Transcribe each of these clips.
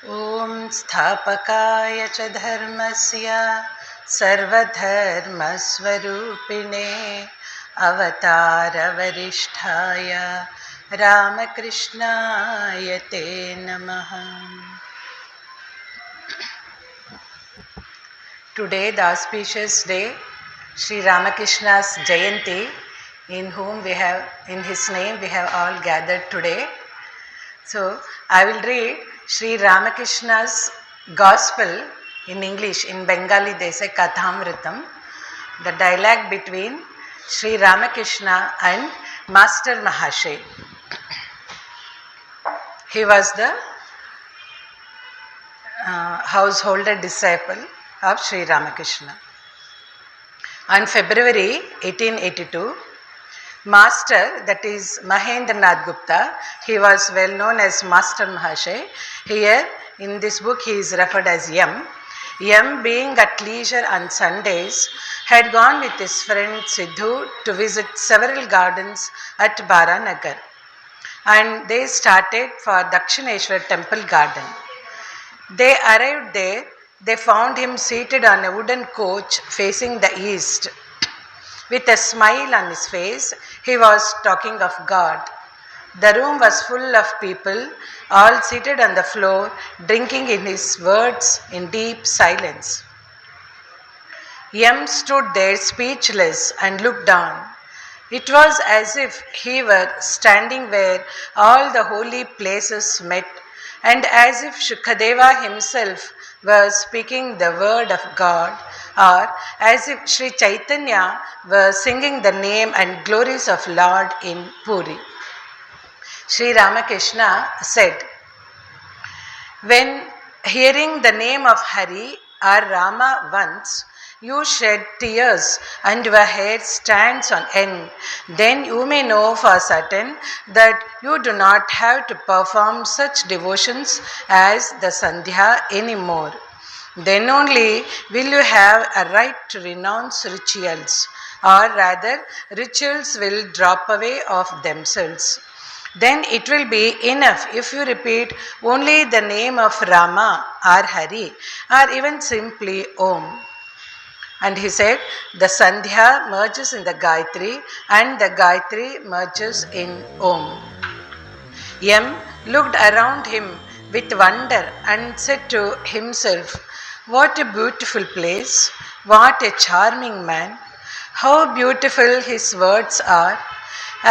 ॐ स्थापकाय च धर्मस्य सर्वधर्मस्वरूपिणे अवतारवरिष्ठाय रामकृष्णाय ते नमः. Today, the auspicious day, Sri Ramakrishna's Jayanti, in his name we have all gathered today. So, I will read Sri Ramakrishna's Gospel in English. In Bengali, they say Kathamritam, the dialogue between Sri Ramakrishna and Master Mahashay. He was the householder disciple of Sri Ramakrishna. On February 1882, Master, that is Mahendranath Gupta, he was well known as Master Mahashay. Here in this book he is referred as M. M, being at leisure on Sundays, had gone with his friend Sidhu to visit several gardens at Baranagar, and they started for Dakshineshwar temple garden. They arrived there. They found him seated on a wooden coach facing the east. With a smile on his face, he was talking of God. The room was full of people, all seated on the floor, drinking in his words in deep silence. M stood there speechless and looked on. It was as if he were standing where all the holy places met, and as if Shukadeva himself was speaking the word of God, or as if Sri Chaitanya was singing the name and glories of Lord in Puri. Sri Ramakrishna said, "When hearing the name of Hari or Rama once, you shed tears and your hair stands on end, then you may know for certain that you do not have to perform such devotions as the Sandhya anymore. Then only will you have a right to renounce rituals, or rather rituals will drop away of themselves. Then it will be enough if you repeat only the name of Rama or Hari, or even simply Om." And he said, the Sandhya merges in the Gayatri and the Gayatri merges in Om. M looked around him with wonder and said to himself, "What a beautiful place, what a charming man, how beautiful his words are.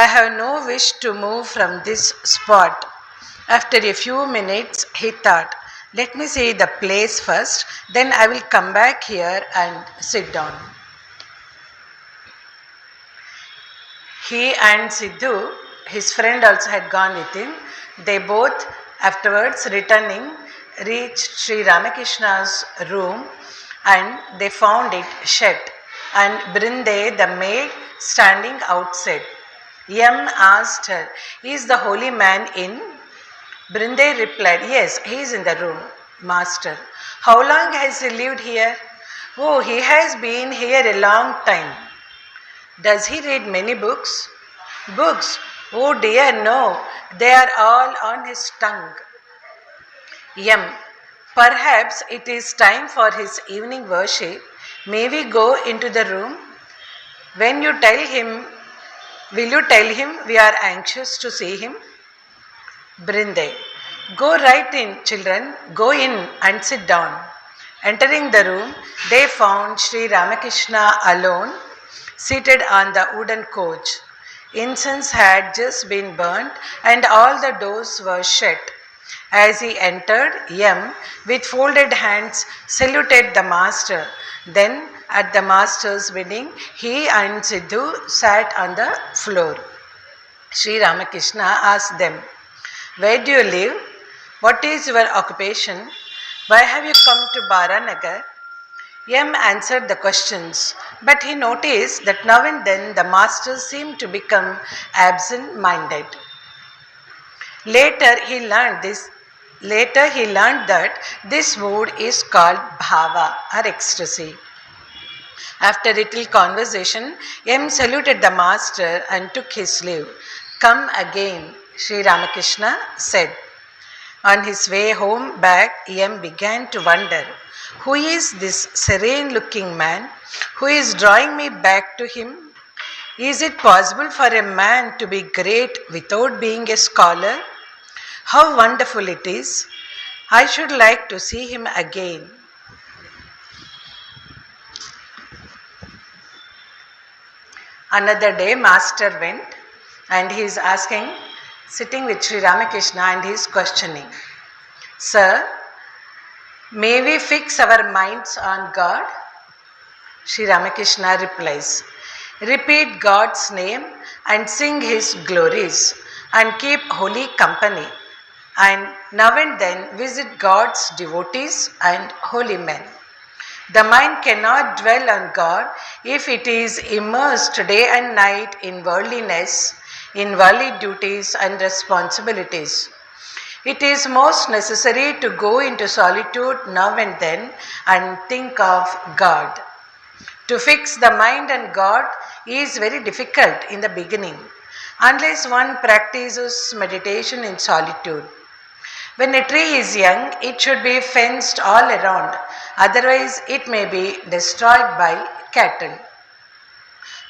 I have no wish to move from this spot." After a few minutes, he thought, "Let me see the place first, then I will come back here and sit down." He and Sidhu, his friend, also had gone with him. They both, afterwards returning, reached Sri Ramakrishna's room, and they found it shut, and Brinde, the maid, standing outside. M asked her, "Is the holy man in?" Brinde replied, "Yes, he is in the room." Master, "How long has he lived here?" "Oh, he has been here a long time." "Does he read many books?" "Books? Oh dear, no. They are all on his tongue." M, perhaps it is time for his evening worship. May we go into the room? Will you tell him we are anxious to see him? Brinde, "Go right in, children, go in and sit down." Entering the room, they found Sri Ramakrishna alone, seated on the wooden coach. Incense had just been burnt and all the doors were shut. As he entered, M, with folded hands, saluted the master. Then, at the master's bidding, he and Sidhu sat on the floor. Sri Ramakrishna asked them, "Where do you live? What is your occupation? Why have you come to Baranagar?" M answered the questions, but he noticed that now and then the master seemed to become absent-minded. Later he learned that this mood is called bhava or ecstasy. After a little conversation, M saluted the master and took his leave. "Come again," Sri Ramakrishna said. On his way home back, Yam began to wonder, who is this serene-looking man who is drawing me back to him? Is it possible for a man to be great without being a scholar? How wonderful it is! I should like to see him again. Another day, Master went and he is asking, sitting with Sri Ramakrishna, and he is questioning, Sir, may we fix our minds on God? Sri Ramakrishna replies, repeat God's name and sing His glories and keep holy company, and now and then visit God's devotees and holy men. The mind cannot dwell on God if it is immersed day and night in worldliness, in worldly duties and responsibilities. It is most necessary to go into solitude now and then and think of God. To fix the mind on God is very difficult in the beginning, unless one practices meditation in solitude. When a tree is young, it should be fenced all around, otherwise it may be destroyed by cattle.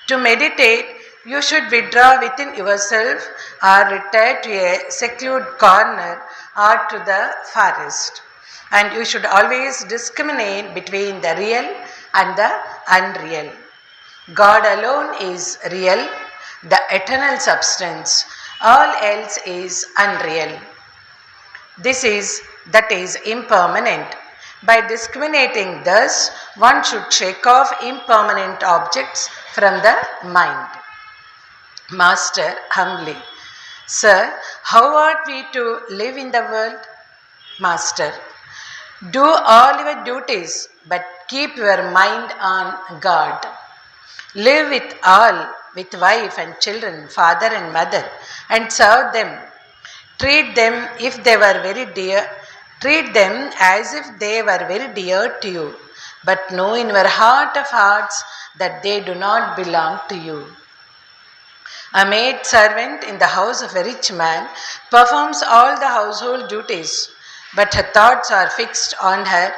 To meditate, you should withdraw within yourself or retire to a secluded corner or to the forest. And you should always discriminate between the real and the unreal. God alone is real, the eternal substance. All else is unreal. That is impermanent. By discriminating thus, one should shake off impermanent objects from the mind. Master humbly, Sir, how ought we to live in the world? Master, do all your duties, but keep your mind on God. Live with all, with wife and children, father and mother, and serve them. Treat them as if they were very dear to you, but know in your heart of hearts that they do not belong to you. A maid servant in the house of a rich man performs all the household duties, but her thoughts are fixed on her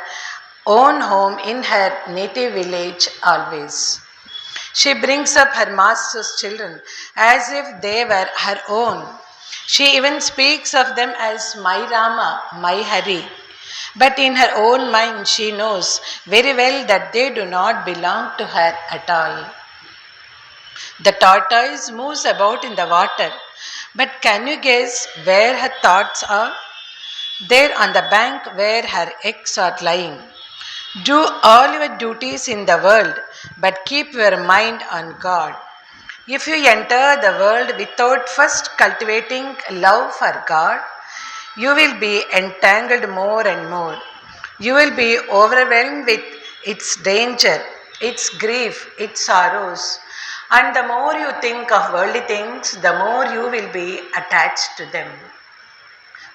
own home in her native village always. She brings up her master's children as if they were her own. She even speaks of them as my Rama, my Hari. But in her own mind she knows very well that they do not belong to her at all. The tortoise moves about in the water, but can you guess where her thoughts are? There on the bank where her eggs are lying. Do all your duties in the world, but keep your mind on God. If you enter the world without first cultivating love for God, you will be entangled more and more. You will be overwhelmed with its danger, its grief, its sorrows. And the more you think of worldly things, the more you will be attached to them.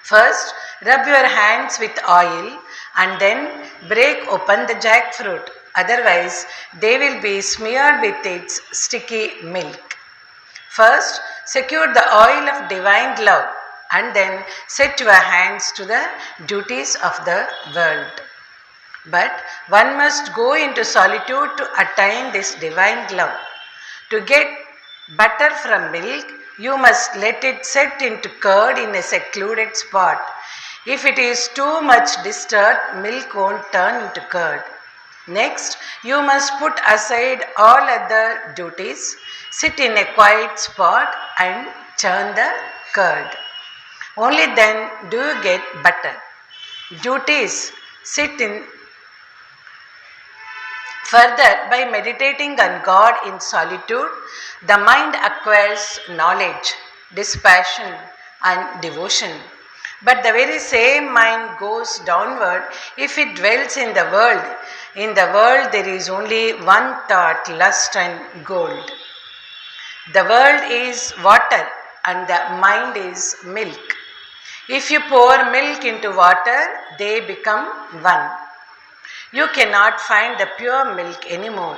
First, rub your hands with oil and then break open the jackfruit. Otherwise, they will be smeared with its sticky milk. First, secure the oil of divine love and then set your hands to the duties of the world. But one must go into solitude to attain this divine love. To get butter from milk, you must let it set into curd in a secluded spot. If it is too much disturbed, milk won't turn into curd. Next, you must put aside all other duties, sit in a quiet spot and churn the curd. Only then do you get butter. Duties, sit in. Further, by meditating on God in solitude, the mind acquires knowledge, dispassion and devotion. But the very same mind goes downward if it dwells in the world. In the world there is only one thought, lust and gold. The world is water and the mind is milk. If you pour milk into water, they become one. You cannot find the pure milk anymore,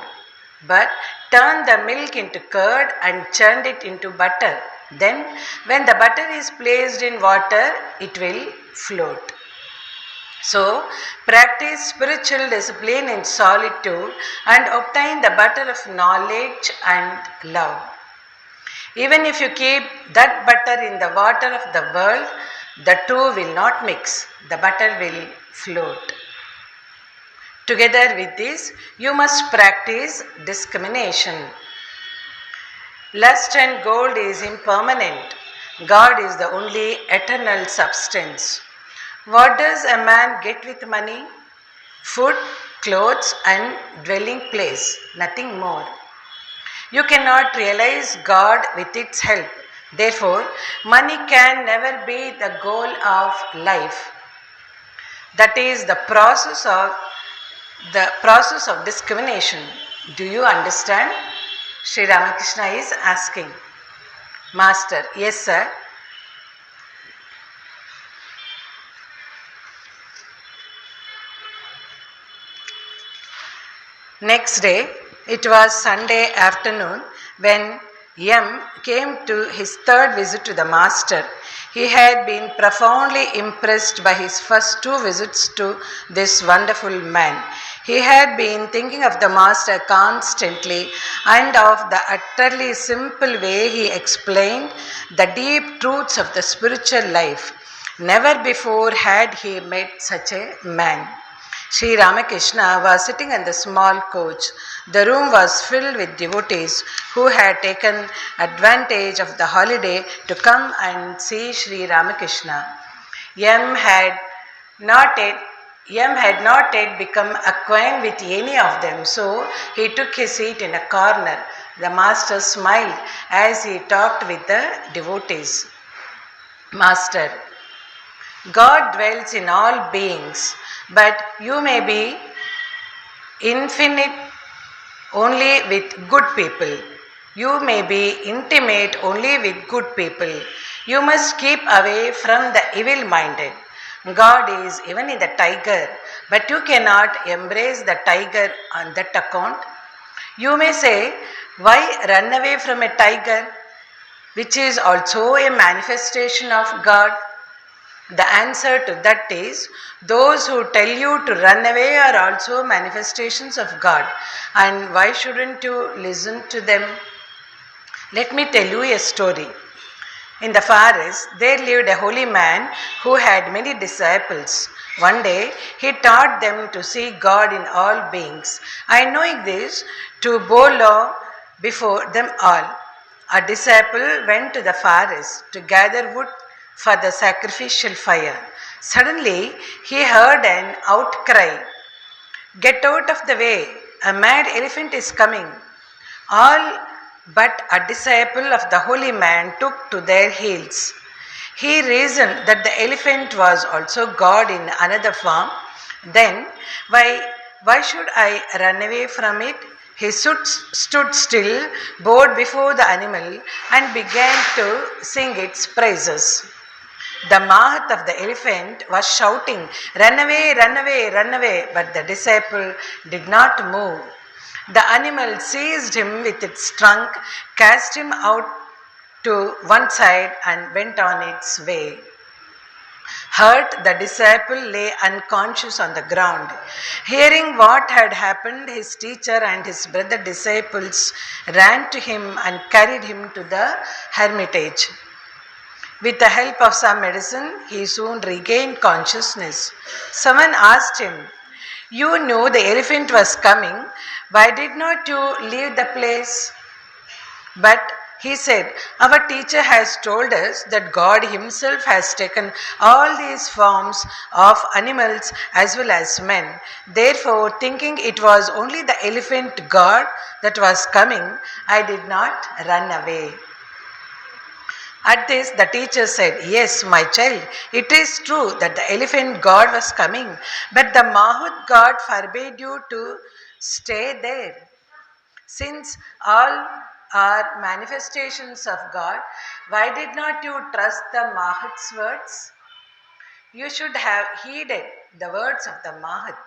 but turn the milk into curd and churn it into butter. Then, when the butter is placed in water, it will float. So, practice spiritual discipline in solitude and obtain the butter of knowledge and love. Even if you keep that butter in the water of the world, the two will not mix, the butter will float. Together with this, you must practice discrimination. Lust and gold is impermanent. God is the only eternal substance. What does a man get with money? Food, clothes, and dwelling place, nothing more. You cannot realize God with its help. Therefore, money can never be the goal of life. That is the process of discrimination. Do you understand? Sri Ramakrishna is asking. Master, yes sir. Next day, it was Sunday afternoon when M came to his third visit to the master. He had been profoundly impressed by his first two visits to this wonderful man. He had been thinking of the master constantly and of the utterly simple way he explained the deep truths of the spiritual life. Never before had he met such a man. Sri Ramakrishna was sitting in the small coach. The room was filled with devotees who had taken advantage of the holiday to come and see Sri Ramakrishna. M had not yet become acquainted with any of them, so he took his seat in a corner. The master smiled as he talked with the devotees. Master, God dwells in all beings, but you may be infinite only with good people. You may be intimate only with good people. You must keep away from the evil-minded. God is even in the tiger, but you cannot embrace the tiger on that account. You may say, why run away from a tiger, which is also a manifestation of God? The answer to that is, those who tell you to run away are also manifestations of God. And why shouldn't you listen to them? Let me tell you a story. In the forest, there lived a holy man who had many disciples. One day, he taught them to see God in all beings, and knowing this, to bow low before them all. A disciple went to the forest to gather wood for the sacrificial fire. Suddenly, he heard an outcry. Get out of the way, a mad elephant is coming. All but a disciple of the holy man took to their heels. He reasoned that the elephant was also God in another form. Then, why should I run away from it? He stood still, bowed before the animal, and began to sing its praises. The Mahat of the elephant was shouting, run away, run away, run away, but the disciple did not move. The animal seized him with its trunk, cast him out to one side, and went on its way. Hurt, the disciple lay unconscious on the ground. Hearing what had happened, his teacher and his brother disciples ran to him and carried him to the hermitage. With the help of some medicine, he soon regained consciousness. Someone asked him, you knew the elephant was coming, why did not you leave the place? But he said, our teacher has told us that God himself has taken all these forms of animals as well as men. Therefore, thinking it was only the elephant God that was coming, I did not run away. At this, the teacher said, yes, my child, it is true that the elephant God was coming, but the Mahut God forbade you to stay there. Since all are manifestations of God, why did not you trust the Mahut's words? You should have heeded the words of the Mahut.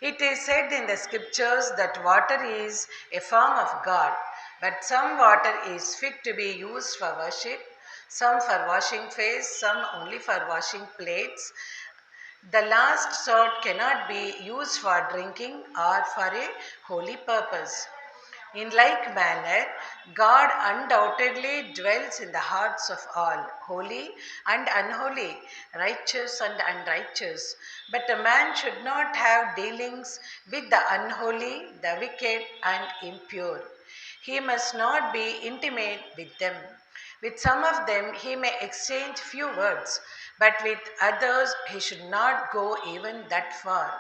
It is said in the scriptures that water is a form of God. But some water is fit to be used for worship, some for washing face, some only for washing plates. The last sort cannot be used for drinking or for a holy purpose. In like manner, God undoubtedly dwells in the hearts of all, holy and unholy, righteous and unrighteous. But a man should not have dealings with the unholy, the wicked, and impure. He must not be intimate with them. With some of them he may exchange few words, but with others he should not go even that far.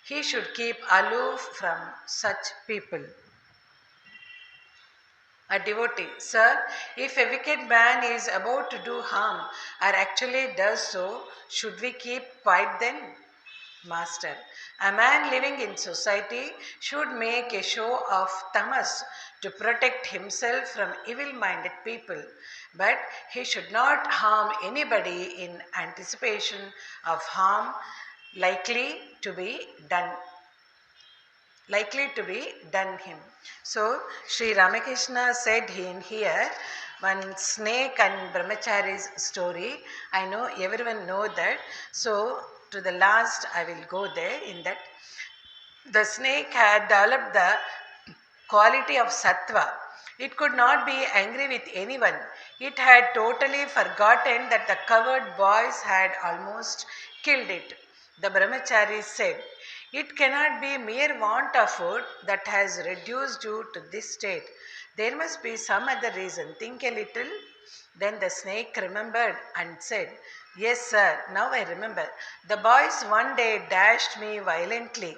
He should keep aloof from such people. A devotee, sir, if a wicked man is about to do harm or actually does so, should we keep quiet then? Master, a man living in society should make a show of tamas to protect himself from evil minded people, but he should not harm anybody in anticipation of harm likely to be done him. So Sri Ramakrishna said in here one snake and brahmachari's story. I know everyone know that. So to the last I will go there in that. The snake had developed the quality of sattva. It could not be angry with anyone. It had totally forgotten that the coward boys had almost killed it. The brahmachari said, "It cannot be mere want of food that has reduced you to this state. There must be some other reason. Think a little." Then the snake remembered and said, "Yes, sir, now I remember. The boys one day dashed me violently.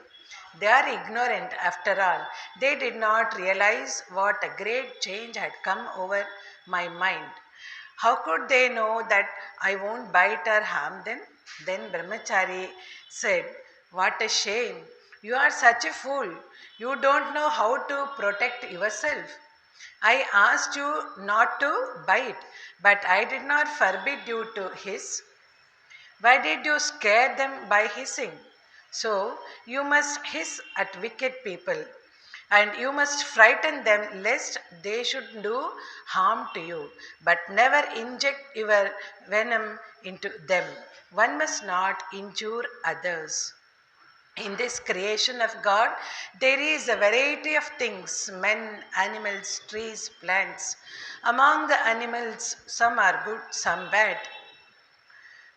They are ignorant after all. They did not realize what a great change had come over my mind. How could they know that I won't bite or harm them?" Then Brahmachari said, "What a shame! You are such a fool. You don't know how to protect yourself. I asked you not to bite, but I did not forbid you to hiss. Why did you scare them by hissing? So you must hiss at wicked people, and you must frighten them lest they should do harm to you, but never inject your venom into them. One must not injure others. In this creation of God, there is a variety of things men, animals, trees, plants. Among the animals, some are good, some bad.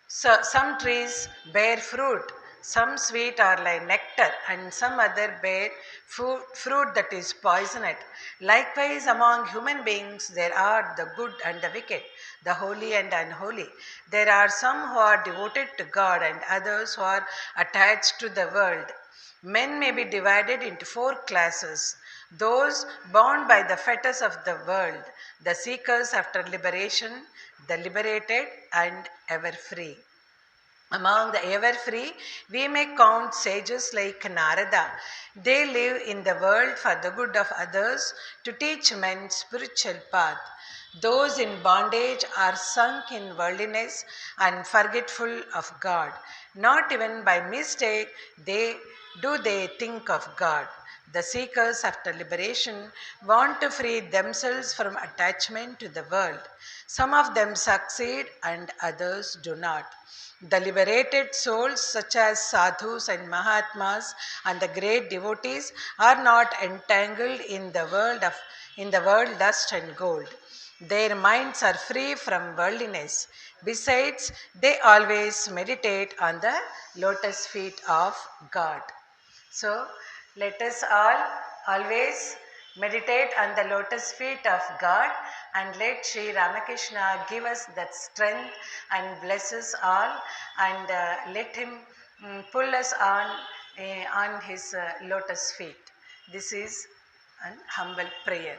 So some trees bear fruit, some sweet are like nectar, and some other bear fruit that is poisoned. Likewise, among human beings, there are the good and the wicked, the holy and unholy. There are some who are devoted to God and others who are attached to the world. Men may be divided into four classes: those bound by the fetters of the world, the seekers after liberation, the liberated, and ever free. Among the ever free, we may count sages like Narada. They live in the world for the good of others to teach men spiritual path. Those in bondage are sunk in worldliness and forgetful of God. Not even by mistake they think of God. The seekers after liberation want to free themselves from attachment to the world. Some of them succeed and others do not. The liberated souls, such as sadhus and mahatmas and the great devotees, are not entangled in the world dust and gold. Their minds are free from worldliness. Besides, they always meditate on the lotus feet of God. So, let us all always meditate on the lotus feet of God, and let Sri Ramakrishna give us that strength and bless us all, and let him pull us on his lotus feet. This is an humble prayer.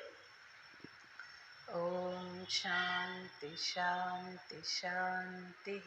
Om Shanti Shanti Shanti.